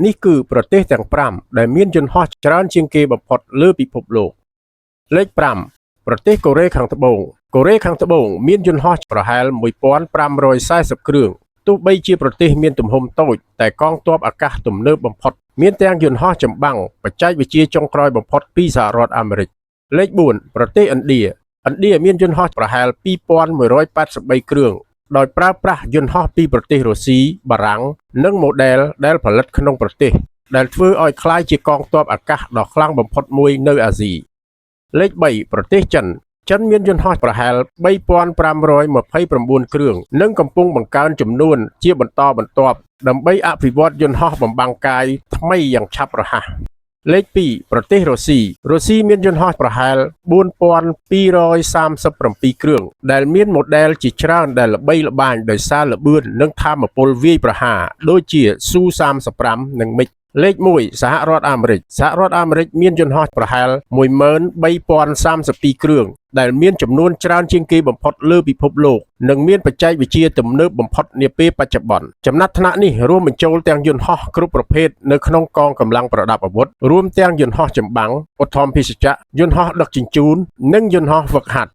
នេះគឺប្រទេសទាំង5ដែលមានយន្តហោះច្រើនជាងគេបំផុតលើពិភពលោកលេខ5ប្រទេសកូរ៉េខាងត្បូងកូរ៉េខាងត្បូងមានយន្តហោះប្រហែល1540គ្រឿងទោះបីជាប្រទេសមានទំហំតូចតែកងទ័ពអាកាសទំនើបបំផុតមានទាំងយន្តហោះចម្បាំងបច្ចេកវិទ្យាចុងក្រោយបំផុតពីសហរដ្ឋអាមេរិកលេខ4ប្រទេសឥណ្ឌាមានយន្តហោះប្រហែល2183គ្រឿងដោយប្រើប្រាស់យន្តហោះពីប្រទេសរុស្ស៊ីបារាំងនិងម៉ូដែលដែលផលិតក្នុងប្រទេសដែលធ្វើឲ្យคล้ายជាកងទ័ពអាកាសដ៏ខ្លាំងបំផុតមួយនៅអាស៊ីលេខ3ប្រទេសចិនមានយន្តហោះប្រហែល3529គ្រឿងនិងកំពុងបង្កើនចំនួនជាបន្តបន្ទាប់ដើម្បីអភិវឌ្ឍយន្តហោះបំបាំងកាយថ្មីយ៉ាងឆាប់រហ័សលេខ2ប្រទេសរុស្ស៊ីមានយន្តហោះប្រហែល4237គ្រឿងដែលមានម៉ូដែលជាច្រើនដែលល្បីល្បាញដោយសារល្បឿននិងថាមពលវាយប្រហារដូចជា Su-35 និង MiG លេខ1សហរដ្ឋអាមេរិកមានយន្តហោះប្រហែល13032គ្រឿងដែលមានចំនួនច្រើនជាងគេបំផុតលើពិភពលោកនិងមានបច្ចេកវិទ្យាទំនើបបំផុតនាពេលបច្ចុប្បន្នចំណាត់ថ្នាក់នេះរួមបញ្ចូលទាំងយន្តហោះគ្រប់ប្រភេទនៅក្នុងកងកម្លាំងប្រដាប់អាវុធរួមទាំងយន្តហោះចម្បាំងឧទ្ធម្ភាគចក្រយន្តហោះដឹកជញ្ជូននិងយន្តហោះហ្វឹកហាត់